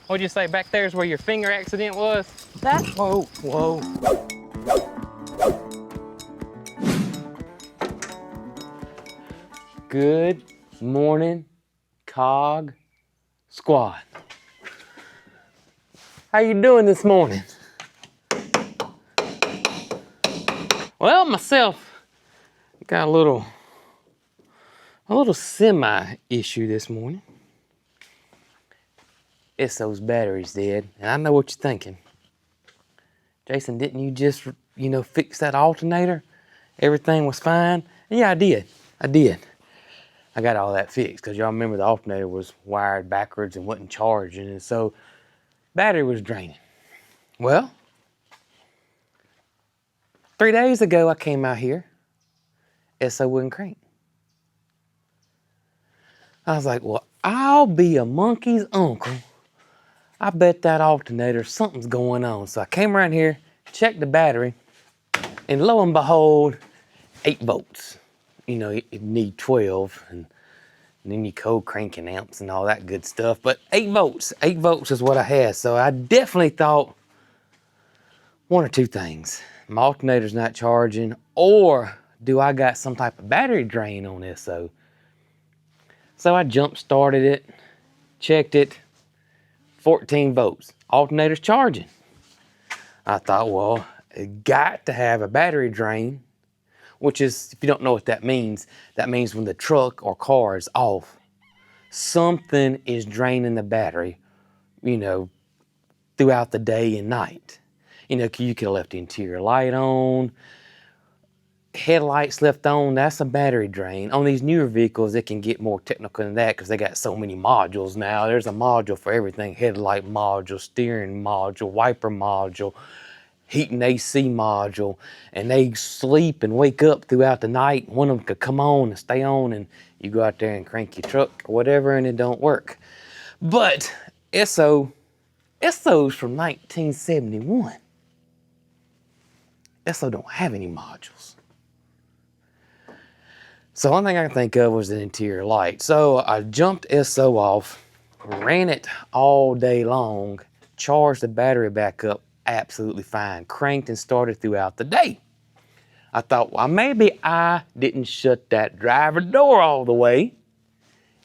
What'd you say, back there's where your finger accident was? That, Whoa, whoa. Good morning, Cog Squad. How you doing this morning? Well, myself, got a little semi issue this morning. Esso's battery's dead, and I know what you're thinking. Jason, didn't you just, fix that alternator? Everything was fine? And yeah, I did. I got all that fixed, because y'all remember the alternator was wired backwards and wasn't charging, and so battery was draining. Well, 3 days ago I came out here, Esso wouldn't crank. I was like, well, I'll be a monkey's uncle. I bet that alternator, something's going on. So I came around here, checked the battery, and lo and behold, 8 volts. You need 12, and then you code cranking amps and all that good stuff. But 8 volts is what I had. So I definitely thought one or two things. My alternator's not charging, or do I got some type of battery drain on this? So I jump started it, checked it, 14 volts. Alternator's charging. I thought, well, it got to have a battery drain, which is, if you don't know what that means when the truck or car is off, something is draining the battery, throughout the day and night. You could have left the interior light on, headlights left on, that's a battery drain. On these newer vehicles, it can get more technical than that because they got so many modules now. There's a module for everything: headlight module, steering module, wiper module, heat and AC module, and they sleep and wake up throughout the night. One of them could come on and stay on, and you go out there and crank your truck or whatever, and it don't work. But Esso's from 1971. Esso don't have any modules. So one thing I can think of was the interior light. So I jumped Esso off, ran it all day long, charged the battery back up absolutely fine, cranked and started throughout the day. I thought, well, maybe I didn't shut that driver door all the way.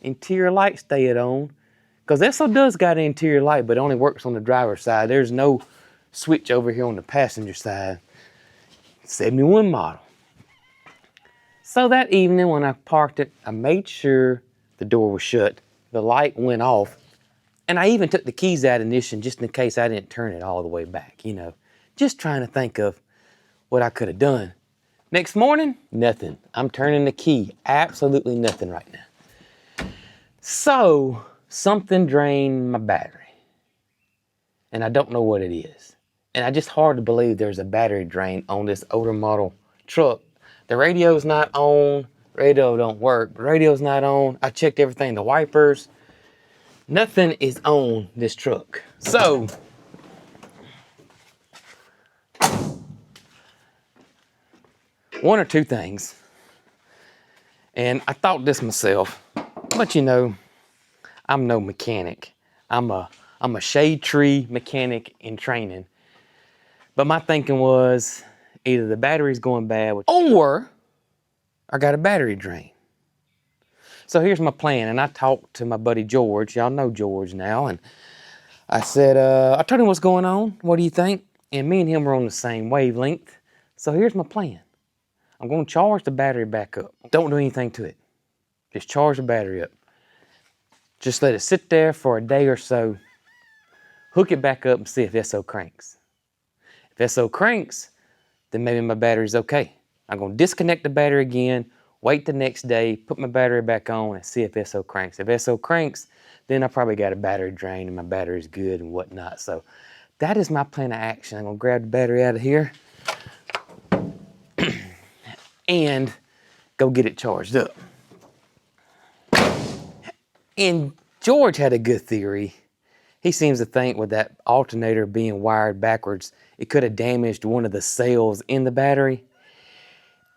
Interior light stayed on, because Esso does got an interior light, but it only works on the driver's side. There's no switch over here on the passenger side. 71 model. So that evening when I parked it, I made sure the door was shut, the light went off, and I even took the keys out of ignition just in case I didn't turn it all the way back, just trying to think of what I could have done. Next morning, nothing. I'm turning the key, absolutely nothing right now. So something drained my battery, and I don't know what it is. And I just hard to believe there's a battery drain on this older model truck. The radio's not on, radio don't work, radio's not on. I checked everything, the wipers, nothing is on this truck. So, one or two things. And I thought this myself, but I'm no mechanic. I'm a shade tree mechanic in training. But my thinking was, either the battery's going bad, or I got a battery drain. So here's my plan, and I talked to my buddy George. Y'all know George now, and I said, I told him what's going on. What do you think? And me and him were on the same wavelength. So here's my plan. I'm going to charge the battery back up. Don't do anything to it. Just charge the battery up. Just let it sit there for a day or so. Hook it back up and see if Esso cranks. If Esso cranks, then maybe my battery's okay. I'm going to disconnect the battery again, wait the next day, put my battery back on, and see if Esso cranks. If Esso cranks, then I probably got a battery drain and my battery's good and whatnot. So that is my plan of action. I'm going to grab the battery out of here and go get it charged up. And George had a good theory. He seems to think with that alternator being wired backwards, it could have damaged one of the cells in the battery.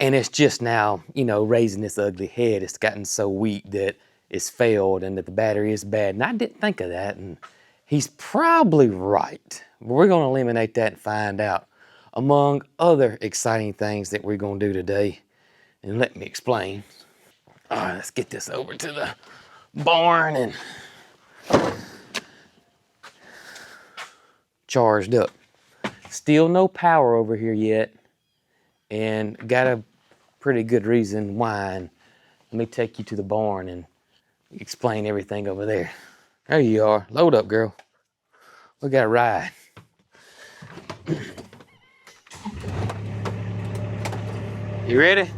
And it's just now, raising this ugly head. It's gotten so weak that it's failed and that the battery is bad. And I didn't think of that. And He's probably right. We're gonna eliminate that and find out, among other exciting things that we're gonna do today. And let me explain. All right, let's get this over to the barn and charged up. Still no power over here yet, and got a pretty good reason why. And let me take you to the barn and explain everything over there. There you are. Load up, girl. We got a ride. You ready?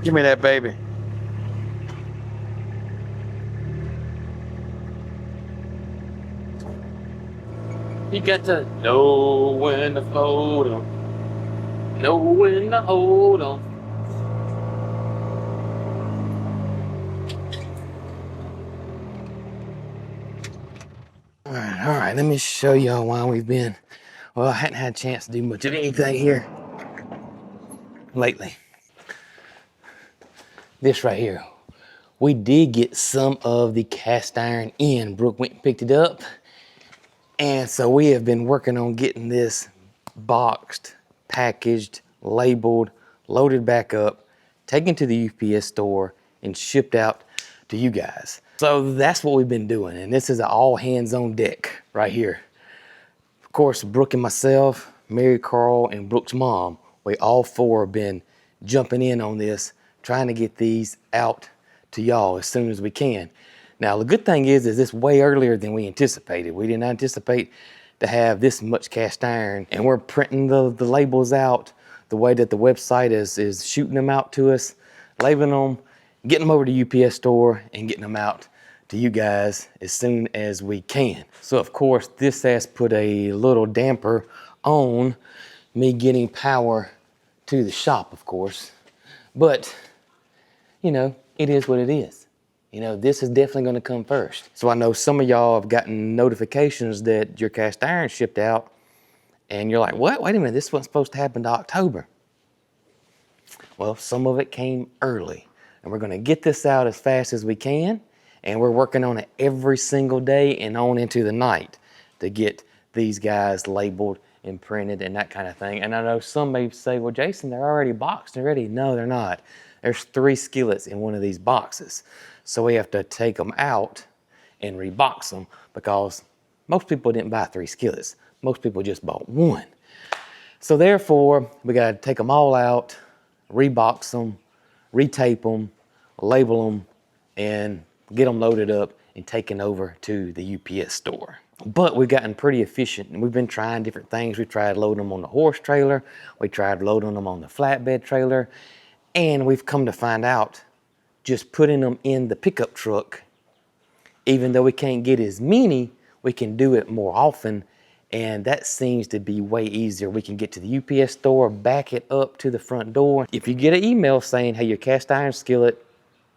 Give me that baby. You got to know when to hold 'em, know when to hold 'em. All right, let me show y'all why we've been, well, I hadn't had a chance to do much of anything here lately. This right here, we did get some of the cast iron in. Brooke went and picked it up. And so we have been working on getting this boxed, packaged, labeled, loaded back up, taken to the UPS store, and shipped out to you guys. So that's what we've been doing. And this is an all hands on deck right here. Of course, Brooke and myself, Mary Carl, and Brooke's mom, we all four have been jumping in on this, trying to get these out to y'all as soon as we can. Now, the good thing is it's way earlier than we anticipated. We didn't anticipate to have this much cast iron, and we're printing the labels out the way that the website is shooting them out to us, labeling them, getting them over to UPS store, and getting them out to you guys as soon as we can. So, of course, this has put a little damper on me getting power to the shop, of course. But, you know, it is what it is. You know, this is definitely gonna come first. So I know some of y'all have gotten notifications that your cast iron shipped out, and you're like, what? Wait a minute, this wasn't supposed to happen to October. Well, some of it came early, and we're gonna get this out as fast as we can, and we're working on it every single day and on into the night to get these guys labeled and printed and that kind of thing. And I know some may say, well, Jason, they're already boxed and ready. No, they're not. There's 3 skillets in one of these boxes. So we have to take them out and rebox them, because most people didn't buy 3 skillets. Most people just bought 1. So therefore, we gotta take them all out, rebox them, retape them, label them, and get them loaded up and taken over to the UPS store. But we've gotten pretty efficient, and we've been trying different things. We tried loading them on the horse trailer. We tried loading them on the flatbed trailer. And we've come to find out just putting them in the pickup truck, even though we can't get as many, we can do it more often. And that seems to be way easier. We can get to the UPS store, back it up to the front door. If you get an email saying, hey, your cast iron skillet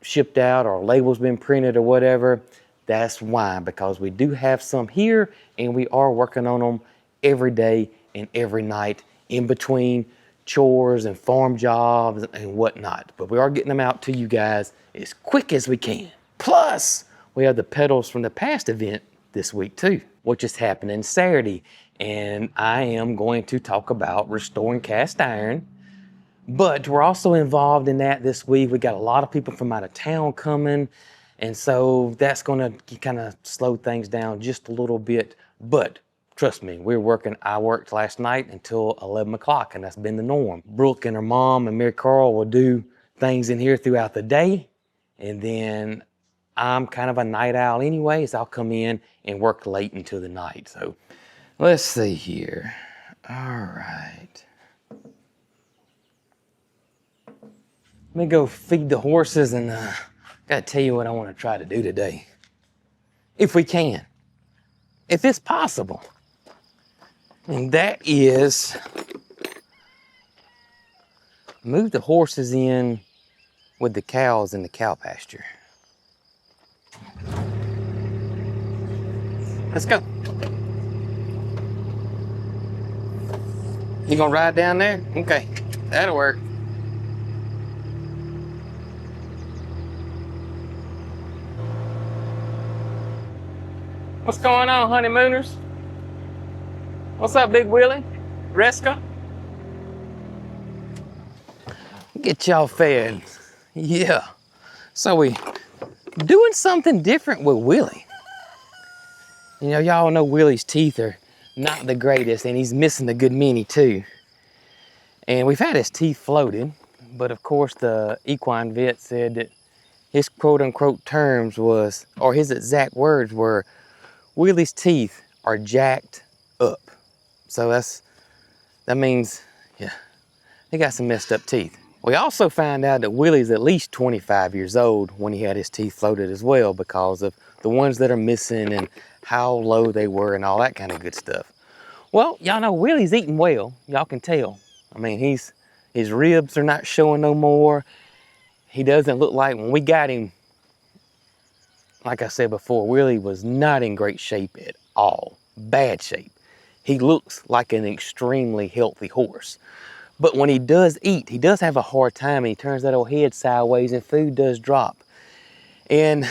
shipped out or label's been printed or whatever, that's why, because we do have some here and we are working on them every day and every night in between chores and farm jobs and whatnot. But we are getting them out to you guys as quick as we can. Plus, we have the pedals from the past event this week too, which is happening Saturday. And I am going to talk about restoring cast iron. But we're also involved in that this week. We got a lot of people from out of town coming. And so that's gonna kind of slow things down just a little bit. But trust me, I worked last night until 11 o'clock, and that's been the norm. Brooke and her mom and Mary Carl will do things in here throughout the day. And then I'm kind of a night owl anyways. I'll come in and work late until the night. So let's see here. All right. Let me go feed the horses, and gotta tell you what I want to try to do today. If we can. If it's possible. And that is move the horses in with the cows in the cow pasture. Let's go. You gonna ride down there? Okay, that'll work. What's going on, honeymooners? What's up, Big Willie? Resca? Get y'all fed. Yeah. So we doing something different with Willie. You know, y'all know Willie's teeth are not the greatest, and he's missing a good many too. And we've had his teeth floated, but of course the equine vet said that his quote unquote terms was, or his exact words were, Willie's teeth are jacked up. So that means, yeah, he got some messed up teeth. We also found out that Willie's at least 25 years old when he had his teeth floated as well, because of the ones that are missing and how low they were and all that kind of good stuff. Well, y'all know Willie's eating well. Y'all can tell. I mean, his ribs are not showing no more. He doesn't look like, when we got him, like I said before, Willie was not in great shape at all. Bad shape. He looks like an extremely healthy horse. But when he does eat, he does have a hard time, and he turns that old head sideways and food does drop. And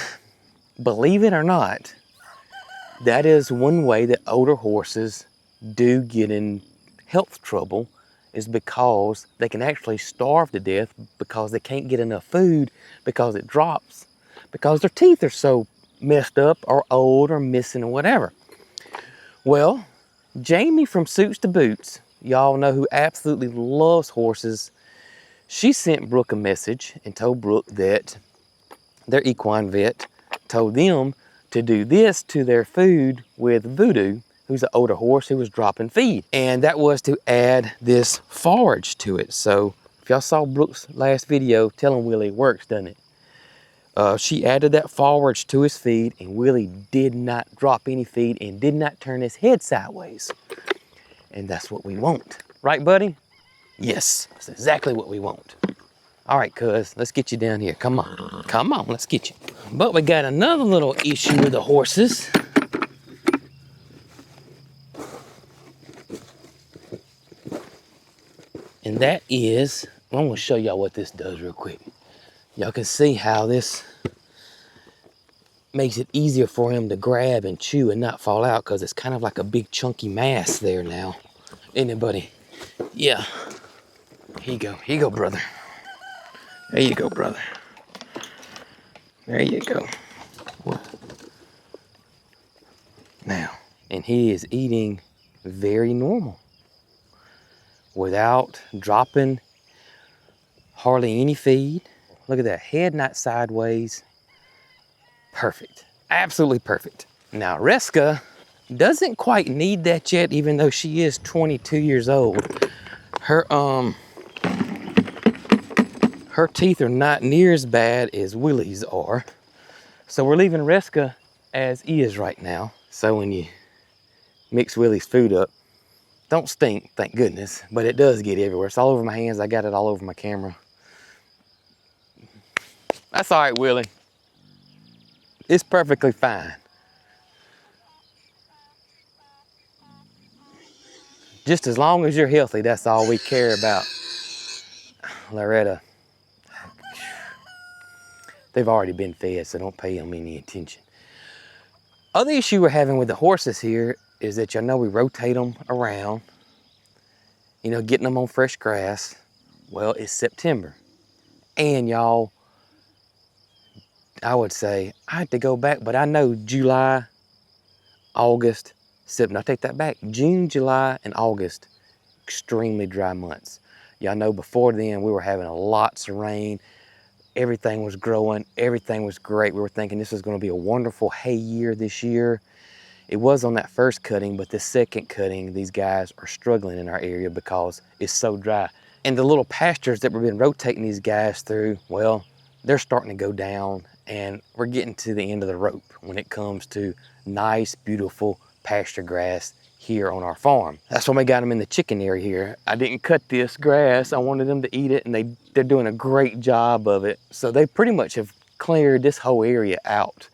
believe it or not, that is one way that older horses do get in health trouble, is because they can actually starve to death because they can't get enough food, because it drops, because their teeth are so messed up or old or missing or whatever. Well, Jamie from Suits to Boots, y'all know, who absolutely loves horses, she sent Brooke a message and told Brooke that their equine vet told them to do this to their food with Voodoo, who's an older horse who was dropping feed. And that was to add this forage to it. So if y'all saw Brooke's last video, telling Willie it works, doesn't it? She added that forage to his feed, and Willie did not drop any feed and did not turn his head sideways. And that's what we want. Right, buddy? Yes, that's exactly what we want. All right, cuz, let's get you down here. Come on. Come on, let's get you. But we got another little issue with the horses. And that is, I'm gonna show y'all what this does real quick. Y'all can see how this makes it easier for him to grab and chew and not fall out, because it's kind of like a big chunky mass there now. Isn't it, buddy? Yeah. Here you go, brother. There you go, brother. There you go. Now, and he is eating very normal, without dropping hardly any feed. Look at that, head not sideways. Perfect, absolutely perfect. Now, Resca doesn't quite need that yet, even though she is 22 years old. Her teeth are not near as bad as Willie's are. So we're leaving Resca as is right now. So when you mix Willie's food up, don't stink, thank goodness, but it does get everywhere. It's all over my hands. I got it all over my camera. That's all right, Willie. It's perfectly fine. Just as long as you're healthy, that's all we care about. Loretta, they've already been fed, so don't pay them any attention. Other issue we're having with the horses here is that y'all know we rotate them around, you know, getting them on fresh grass. Well, it's September. And y'all, I would say, I had to go back, but I know July, August, September, I take that back. June, July, and August, extremely dry months. Y'all know before then we were having lots of rain. Everything was growing, everything was great. We were thinking this was gonna be a wonderful hay year this year. It was on that first cutting, but the second cutting, these guys are struggling in our area because it's so dry. And the little pastures that we've been rotating these guys through, well, they're starting to go down, and we're getting to the end of the rope when it comes to nice, beautiful pasture grass here on our farm. That's why we got them in the chicken area here. I didn't cut this grass. I wanted them to eat it, and they're doing a great job of it. So they pretty much have cleared this whole area out.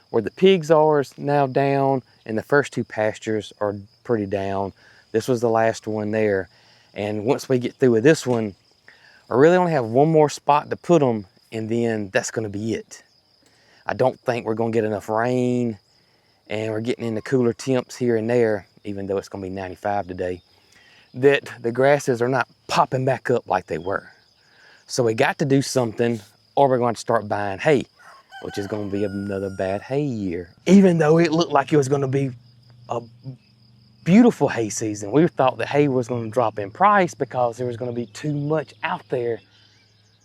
Where the pigs are is now down, and the first two pastures are pretty down. This was the last one there. And once we get through with this one, I really only have one more spot to put them, and then that's gonna be it. I don't think we're gonna get enough rain and we're getting into cooler temps here and there, even though it's gonna be 95 today, that the grasses are not popping back up like they were. So we got to do something, or we're going to start buying hay, which is going to be another bad hay year. Even though it looked like it was going to be a beautiful hay season, we thought that hay was going to drop in price because there was going to be too much out there.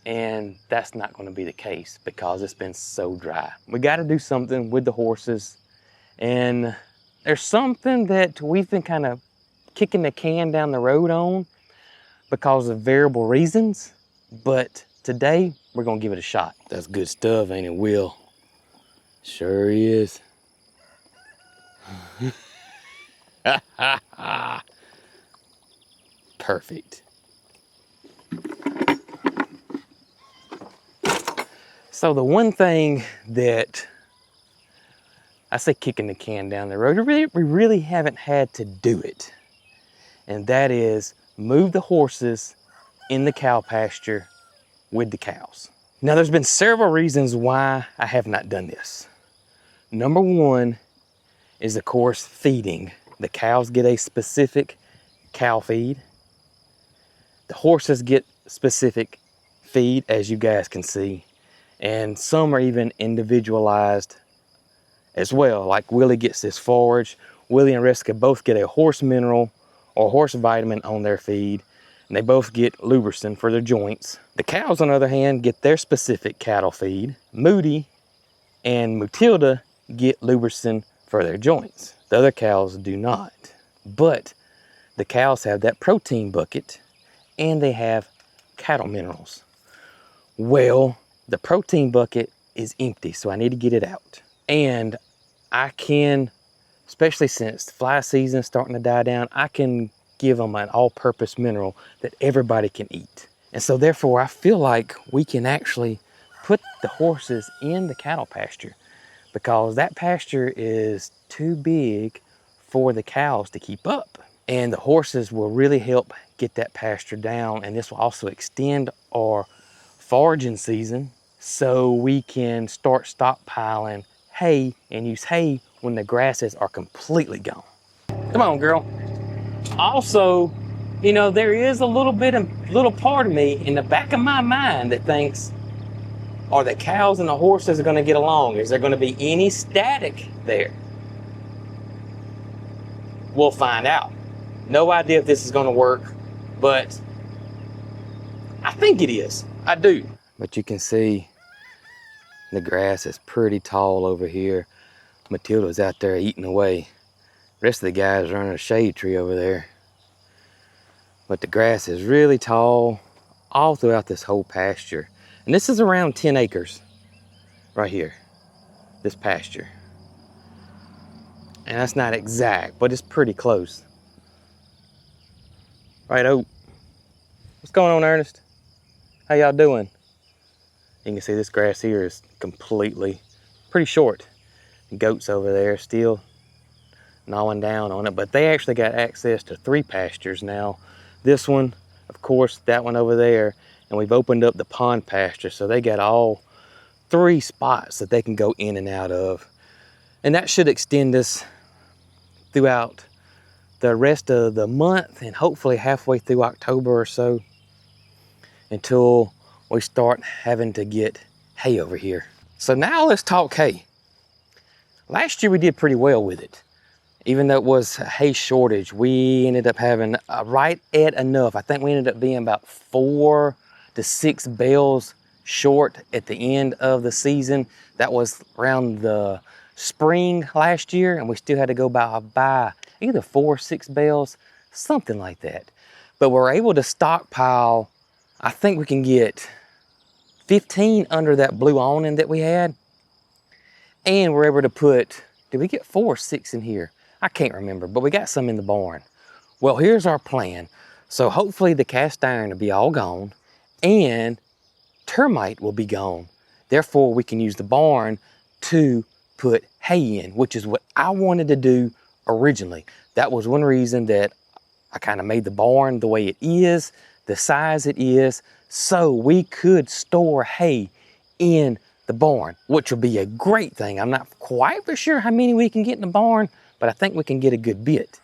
And that's not going to be the case because it's been so dry. We got to do something with the horses. And there's something that we've been kind of kicking the can down the road on because of variable reasons. But today, we're gonna give it a shot. That's good stuff, ain't it, Will? Sure is. Perfect. So the one thing that I say kicking the can down the road, we really haven't had to do it. And that is move the horses in the cow pasture with the cows. Now there's been several reasons why I have not done this. Number one is, of course, feeding. The cows get a specific cow feed. The horses get specific feed, as you guys can see. And some are even individualized as well. Like Willie gets this forage. Willie and Resca both get a horse mineral or horse vitamin on their feed. And they both get lubricant for their joints. The cows, on the other hand, get their specific cattle feed. Moody and Matilda get lubricant for their joints. The other cows do not. But the cows have that protein bucket and they have cattle minerals. Well, the protein bucket is empty, so I need to get it out. And I can, especially since fly season is starting to die down, I can give them an all-purpose mineral that everybody can eat. And so therefore I feel like we can actually put the horses in the cattle pasture because that pasture is too big for the cows to keep up. And the horses will really help get that pasture down, and this will also extend our foraging season so we can start stockpiling hay and use hay when the grasses are completely gone. Come on, girl. Also, you know, there is a little part of me in the back of my mind that thinks, are the cows and the horses going to get along? Is there going to be any static there? We'll find out. No idea if this is going to work, but I think it is. I do. But you can see the grass is pretty tall over here. Matilda's out there eating away. The rest of the guys are under a shade tree over there. But the grass is really tall all throughout this whole pasture. And this is around 10 acres right here, this pasture. And that's not exact, but it's pretty close. Right, oh. What's going on, Ernest? How y'all doing? You can see this grass here is completely, pretty short. The goats over there still gnawing down on it, but they actually got access to 3 pastures now. This one, of course, that one over there, and we've opened up the pond pasture, so they got all 3 spots that they can go in and out of. And that should extend us throughout the rest of the month and hopefully halfway through October or so until we start having to get hay over here. So now let's talk hay. Last year we did pretty well with it. Even though it was a hay shortage, we ended up having right at enough. I think we ended up being about 4 to 6 bales short at the end of the season. That was around the spring last year, and we still had to go buy either 4 or 6 bales, something like that. But we're able to stockpile, I think we can get 15 under that blue awning that we had. And we're able to put, did we get 4 or 6 in here? I can't remember, but we got some in the barn. Well, here's our plan. So hopefully the cast iron will be all gone and termite will be gone. Therefore, we can use the barn to put hay in, which is what I wanted to do originally. That was one reason that I kind of made the barn the way it is, the size it is, so we could store hay in the barn, which will be a great thing. I'm not quite for sure how many we can get in the barn, but I think we can get a good bit.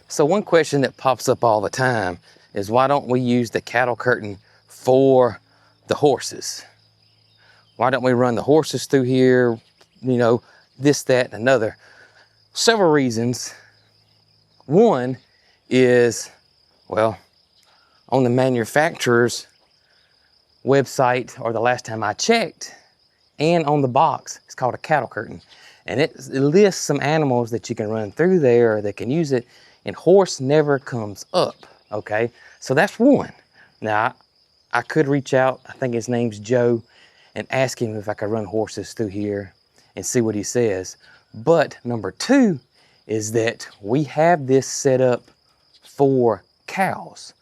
So one question that pops up all the time is, why don't we use the cattle curtain for the horses? Why don't we run the horses through here? You know, this, that, and another. Several reasons. One is, well, on the manufacturer's website, or the last time I checked, and on the box, it's called a cattle curtain. And it lists some animals that you can run through there that can use it, and horse never comes up, okay? So that's one. Now, I could reach out, I think his name's Joe, and ask him if I could run horses through here and see what he says. But number two is that we have this set up for cows.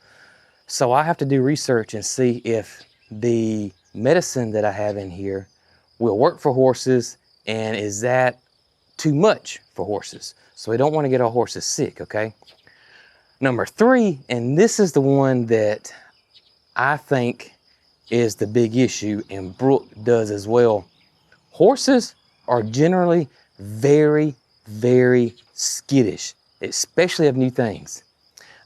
So I have to do research and see if the medicine that I have in here will work for horses, and is that too much for horses? So we don't want to get our horses sick, okay? Number three, and this is the one that I think is the big issue, and Brooke does as well. Horses are generally very, very skittish, especially of new things.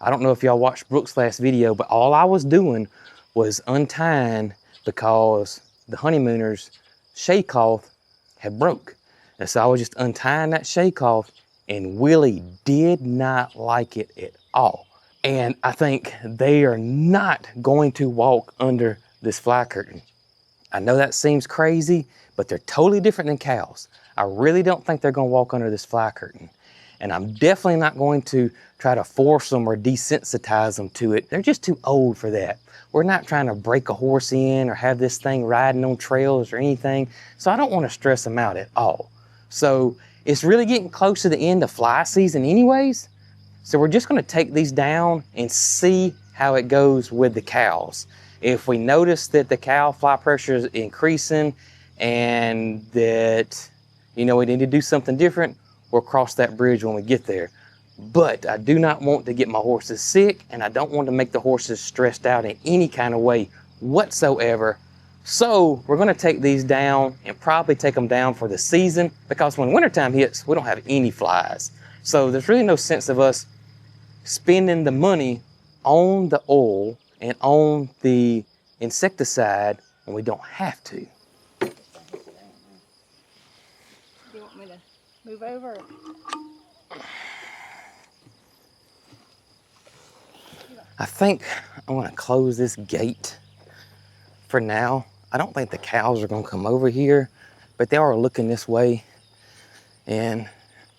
I don't know if y'all watched Brooke's last video, but all I was doing was untying because the honeymooner's shade cloth had broke. And so I was just untying that shade cloth, and Willie did not like it at all. And I think they are not going to walk under this fly curtain. I know that seems crazy, but they're totally different than cows. I really don't think they're gonna walk under this fly curtain. And I'm definitely not going to try to force them or desensitize them to it. They're just too old for that. We're not trying to break a horse in or have this thing riding on trails or anything. So I don't want to stress them out at all. So it's really getting close to the end of fly season anyways. So we're just gonna take these down and see how it goes with the cows. If we notice that the cow fly pressure is increasing and that, you know, we need to do something different, we'll cross that bridge when we get there. But I do not want to get my horses sick, and I don't want to make the horses stressed out in any kind of way whatsoever. So we're gonna take these down and probably take them down for the season, because when wintertime hits, we don't have any flies. So there's really no sense of us spending the money on the oil and on the insecticide when we don't have to. Do you want me to move over? I think I'm gonna close this gate for now. I don't think the cows are gonna come over here, but they are looking this way, and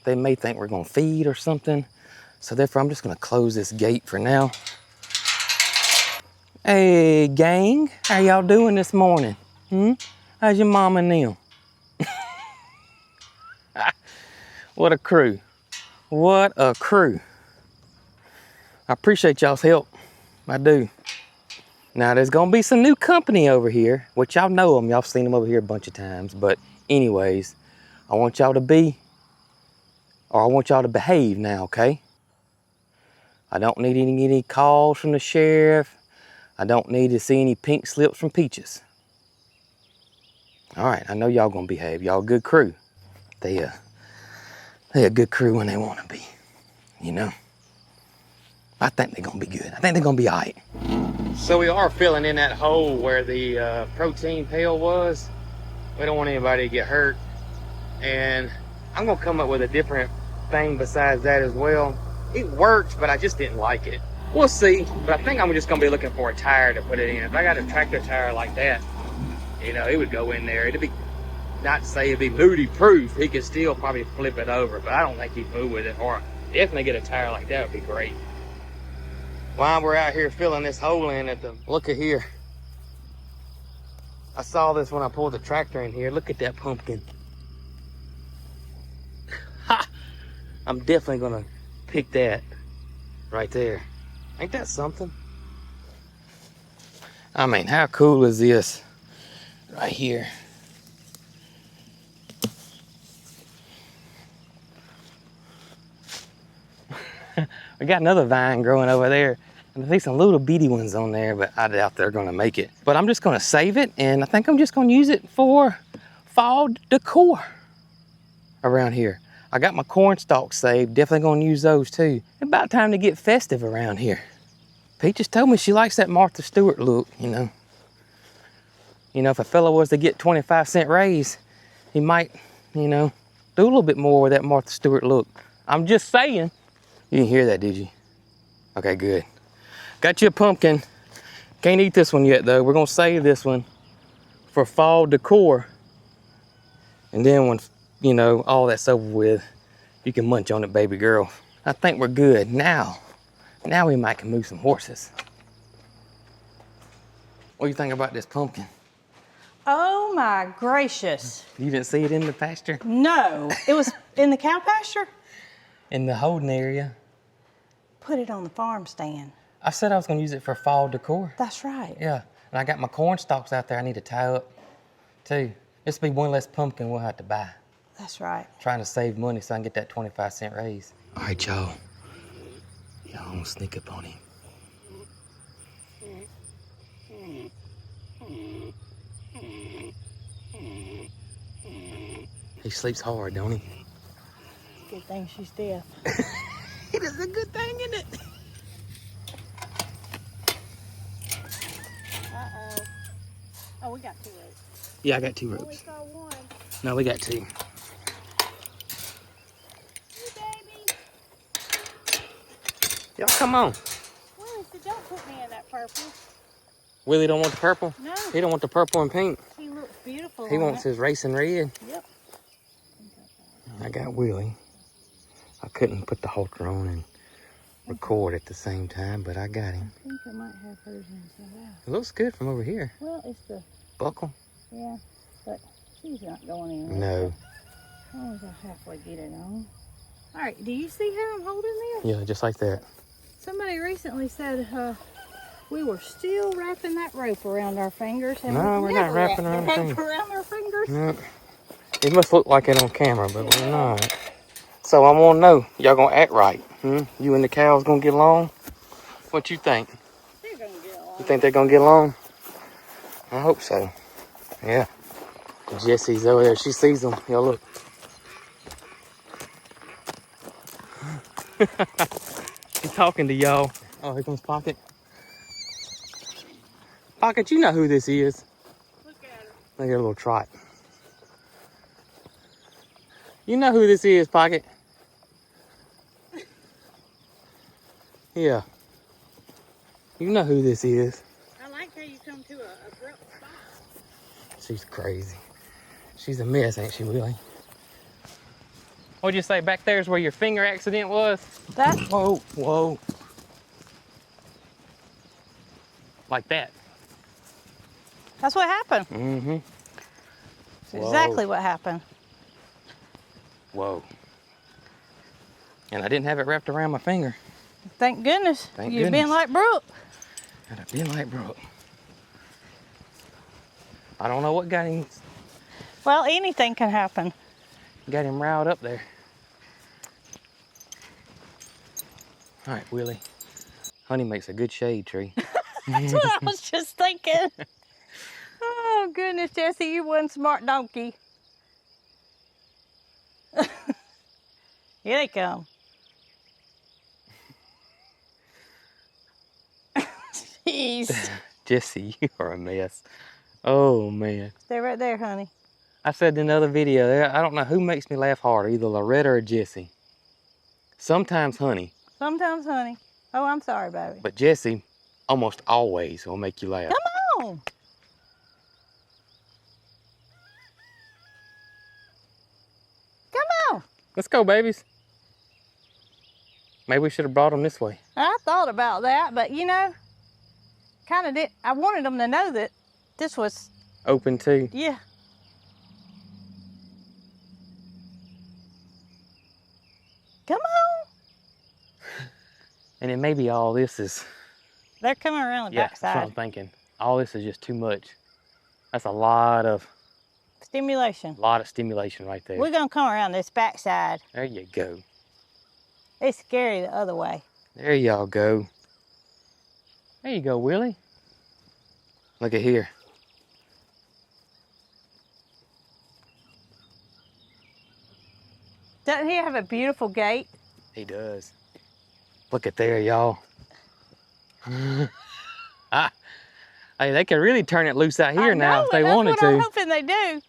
they may think we're gonna feed or something. So therefore, I'm just gonna close this gate for now. Hey, gang, how y'all doing this morning? How's your mom and them? What a crew. What a crew. I appreciate y'all's help. I do. Now, there's gonna be some new company over here, which y'all know them. Y'all seen them over here a bunch of times. But anyways, I want y'all to behave now, okay? I don't need any calls from the sheriff. I don't need to see any pink slips from Peaches. All right, I know y'all gonna behave. Y'all a good crew. They a good crew when they wanna be, you know? I think they're gonna be good. I think they're gonna be all right. So we are filling in that hole where the protein pail was. We don't want anybody to get hurt. And I'm gonna come up with a different thing besides that as well. It works, but I just didn't like it. We'll see, but I think I'm just gonna be looking for a tire to put it in. If I got a tractor tire like that, you know, it would go in there. It'd be, not to say it'd be Moody proof, he could still probably flip it over, but I don't think he'd move with it, or definitely get a tire like that would be great. While we're out here filling this hole in look at here. I saw this when I pulled the tractor in here. Look at that pumpkin. Ha! I'm definitely gonna pick that right there. Ain't that something? I mean, how cool is this right here? We got another vine growing over there. And I see some little bitty ones on there, but I doubt they're gonna make it. But I'm just gonna save it, and I think I'm just gonna use it for fall decor around here. I got my corn stalks saved, definitely gonna use those too. About time to get festive around here. Peaches told me she likes that Martha Stewart look, you know. You know, if a fella was to get 25-cent raise, he might, you know, do a little bit more with that Martha Stewart look. I'm just saying. You didn't hear that, did you? Okay, good. Got you a pumpkin. Can't eat this one yet, though. We're gonna save this one for fall decor. And then when, you know, all that's over with, you can munch on it, baby girl. I think we're good. Now we might can move some horses. What do you think about this pumpkin? Oh my gracious. You didn't see it in the pasture? No, it was in the cow pasture? In the holding area. Put it on the farm stand. I said I was gonna use it for fall decor. That's right. Yeah, and I got my corn stalks out there I need to tie up too. This will be one less pumpkin we'll have to buy. That's right. Trying to save money so I can get that 25-cent raise. All right, y'all. Y'all gonna sneak up on him. He sleeps hard, don't he? Good thing she's deaf. It is a good thing, isn't it? Uh-oh. Oh, we got 2 ropes. Yeah, I got 2 Oh, we ropes. saw 1. No, we got 2. Hey, baby. Y'all come on. Willie said, don't put me in that purple. Willie don't want the purple? No. He don't want the purple and pink. He looks beautiful. He on wants it. his racing red. Yep. I got Willie. I couldn't put the halter on and record at the same time, but I got him. I think I might have hers inside out. It looks good from over here. Well, it's the, Buckle? yeah, but she's not going in. No. As long as I halfway get it on. All right, do you see how I'm holding this? Yeah, just like that. Somebody recently said we were still wrapping that rope around our fingers. And No, we've we're not never wrapping wrapped around the our rope fingers. around our fingers. No. It must look like it on camera, but we're not. So I want to know, y'all gonna act right? You and the cows gonna get along? What you think? They're gonna get along. You think they're gonna get along? I hope so. Yeah. Jessie's over there. She sees them. Y'all look. She's talking to y'all. Oh, here comes Pocket. Pocket, you know who this is. Look at her. Look at her little trot. You know who this is, Pocket. Yeah. You know who this is. I like how you come to a abrupt stop. She's crazy. She's a mess, ain't she, Willie? What'd you say, back there's where your finger accident was? That? Whoa, whoa. Like that. That's what happened. Mm-hmm. That's exactly what happened. Whoa. And I didn't have it wrapped around my finger. Thank goodness. Thank You've goodness. been like Brooke. And I've been like Brooke. I don't know what got him Well, anything can happen. riled up there. All right, Willie. Honey makes a good shade tree. That's what I was just thinking. Oh, goodness, Jesse, you one smart donkey. Here they come. Jeez. Jesse, you are a mess. Oh, man. They're right there, honey. I said in another video, I don't know who makes me laugh harder, either Loretta or Jesse. Sometimes Honey, Sometimes, honey. Oh, I'm sorry, baby. but Jesse almost always will make you laugh. Come on. Come on. Let's go, babies. Maybe we should have brought them this way. I thought about that, but you know, kind of did. I wanted them to know that this was, Open too. yeah. Come on. And then maybe all this is, They're coming around the yeah, that's what I'm backside. thinking. All this is just too much. That's a lot of Stimulation. stimulation right there. We're gonna come around this backside. There you go. It's scary the other way. There y'all go. There you go, Willie. Look at here. Doesn't he have a beautiful gait? He does. Look at there, y'all. Hey, they can really turn it loose out here now if they wanted to. That's what I'm hoping they do.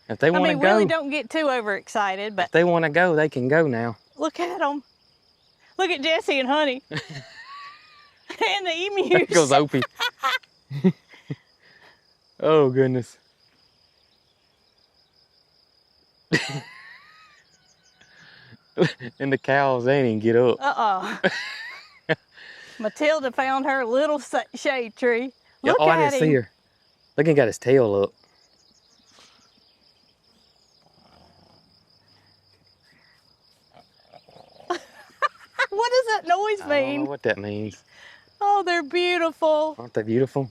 If they want to go. Willie don't get too overexcited, but if they want to go, they can go now. look at them. Look at Jesse and Honey. And the emus. There goes Opie. Oh, goodness. And the cows, they didn't get up. Matilda found her little shade tree. Look I at didn't him. see her. Look, he got his tail up. What does that noise mean? I don't know what that means. Oh, they're beautiful. Aren't they beautiful?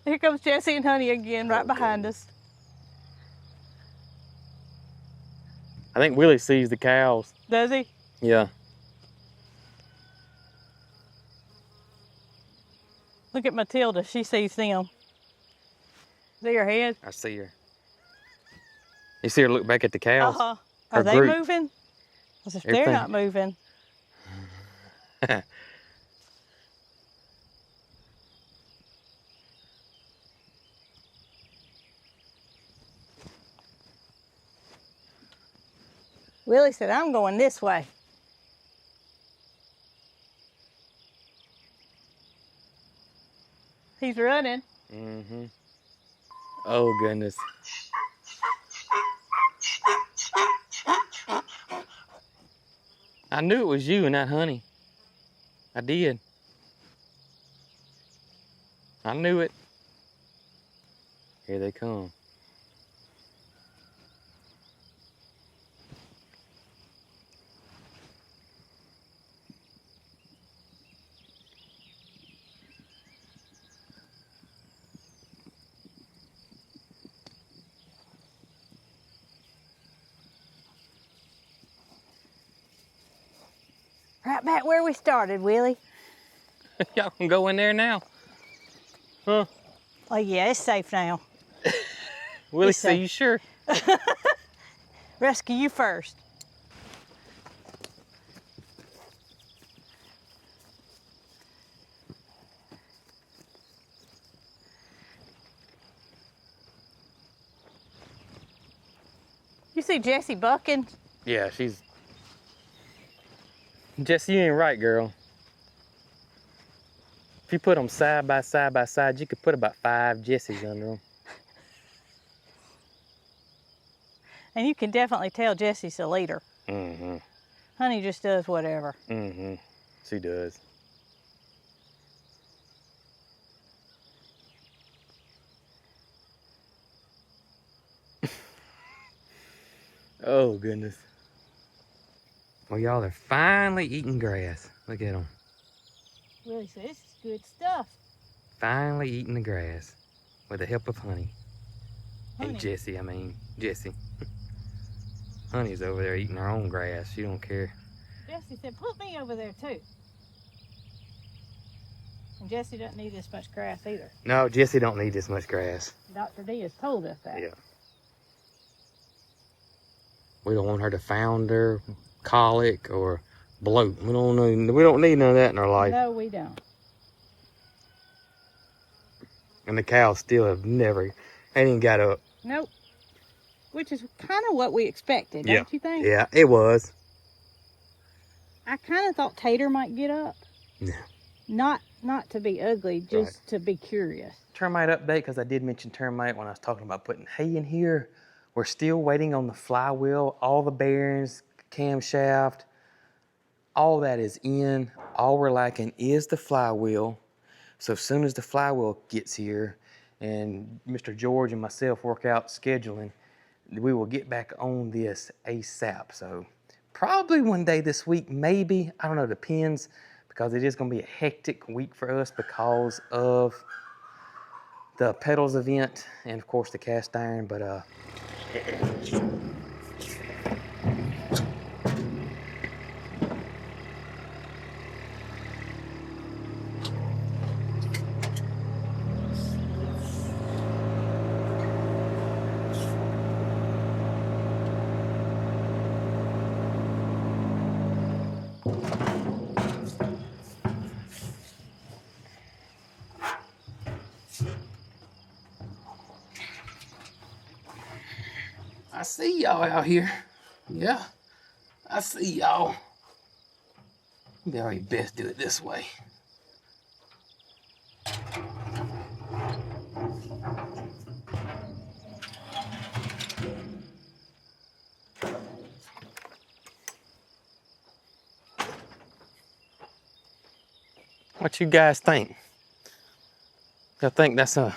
Here comes Jesse and Honey again, right behind us. I think Willie sees the cows. Does he? Yeah. Look at Matilda. She sees them. See her head? I see her. You see her look back at the cows? Uh-huh. Are they moving? Because if they're not moving. Willie said, I'm going this way. He's running. Mm-hmm. Oh, goodness. I knew it was you and that Honey. I did. I knew it. Here they come. Right back where we started, Willie. Y'all can go in there now. Huh? Oh, yeah, it's safe now. Willie It's said, safe. you sure? Rescue you first. You see Jessie bucking? Yeah, she's... Jesse, you ain't right, girl. If you put them side by side, you could put about 5 Jessies under them. And you can definitely tell Jessie's the leader. Mm-hmm. Honey just does whatever. Mm-hmm. She does. Oh, goodness. Well, y'all are finally eating grass. Look at them. Willie said, this is good stuff. Finally eating the grass with the help of Honey. Honey. And Jessie, Jessie. Honey's over there eating her own grass. She don't care. Jessie said, put me over there too. And Jessie doesn't need this much grass either. No, Jessie don't need this much grass. Dr. D has told us that. Yeah. We don't want her to founder, colic, or bloat. We don't need none of that in our life. No, we don't. And the cows still have never, they ain't got up. Nope. Which is kind of what we expected, don't you think? Yeah, it was. I kind of thought Tater might get up. No. Not to be ugly, just to be curious. Termite update, because I did mention termite when I was talking about putting hay in here. We're still waiting on the flywheel, all the bearings, camshaft, all that is in. All we're lacking is the flywheel. So as soon as the flywheel gets here and Mr. George and myself work out scheduling, we will get back on this ASAP. So probably one day this week, maybe, I don't know, depends, because it is gonna be a hectic week for us because of the pedals event and of course the cast iron, but I see y'all out here. Yeah, I see y'all. Maybe I best do it this way. What you guys think? Y'all think that's a...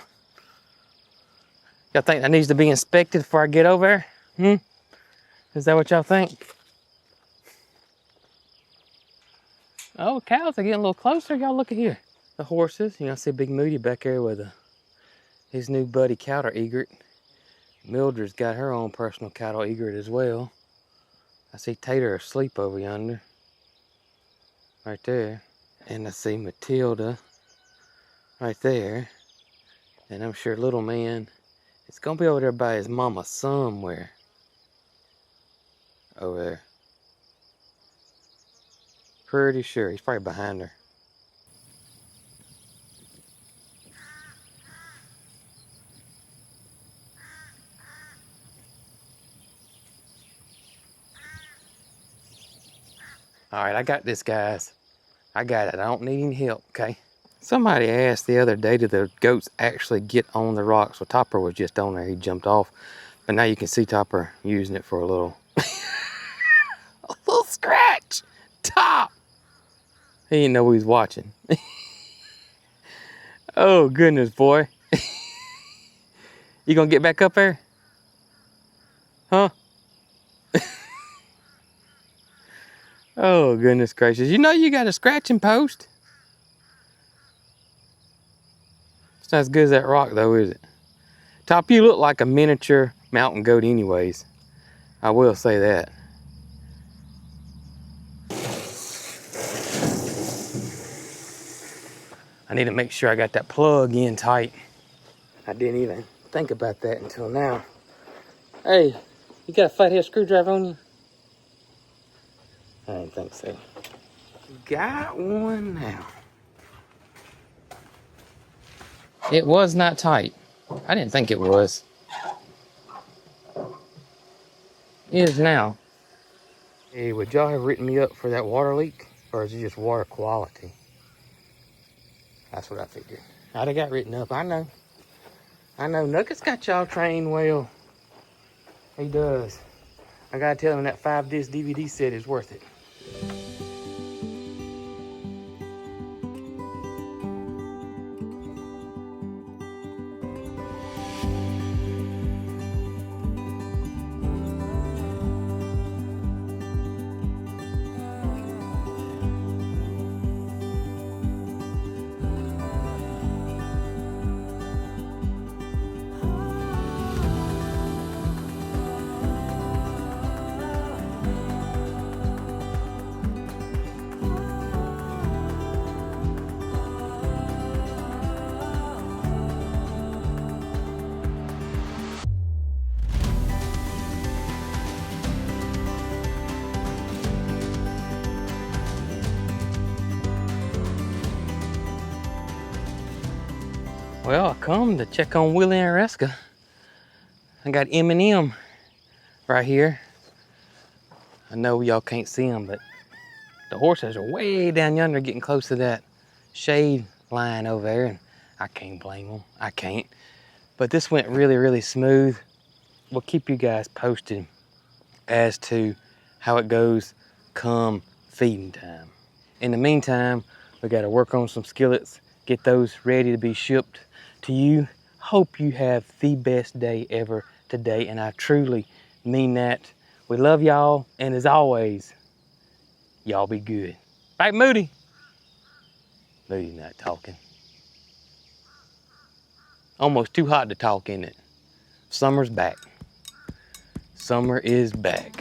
Y'all think that needs to be inspected before I get over there? Is that what y'all think? Oh, cows are getting a little closer. Y'all look at here. The horses. You know, I see Big Moody back there with his new buddy cattle egret. Mildred's got her own personal cattle egret as well. I see Tater asleep over yonder. Right there. And I see Matilda right there. And I'm sure little man is gonna be over there by his mama somewhere. Over there. Pretty sure he's probably behind her. All right, I got this, guys. I got it. I don't need any help, okay? Somebody asked the other day, did the goats actually get on the rocks? Well, Topper was just on there. He jumped off. But now you can see Topper using it for a little... a little scratch. Top! He didn't know he was watching. Oh, goodness, boy. You gonna get back up there? Huh? Oh, goodness gracious. You know you got a scratching post. It's not as good as that rock, though, is it? Top, you look like a miniature mountain goat anyways. I will say that. I need to make sure I got that plug in tight. I didn't even think about that until now. Hey, you got a flathead screwdriver on you? I didn't think so. Got one now. It was not tight. I didn't think it was. It is now. Hey, would y'all have written me up for that water leak? Or is it just water quality? That's what I figured. I'd have got written up. I know. Nuggets got y'all trained well. He does. I gotta tell him that 5-disc DVD set is worth it. Well, I come to check on Willie and Resca. I got M&M right here. I know y'all can't see them, but the horses are way down yonder getting close to that shade line over there, and I can't blame them. I can't. But this went really, really smooth. We'll keep you guys posted as to how it goes come feeding time. In the meantime, we got to work on some skillets, get those ready to be shipped to you. Hope you have the best day ever today, and I truly mean that. We love y'all, and as always, y'all be good. Right, Moody? Moody's not talking. Almost too hot to talk, isn't it? Summer's back. Summer is back.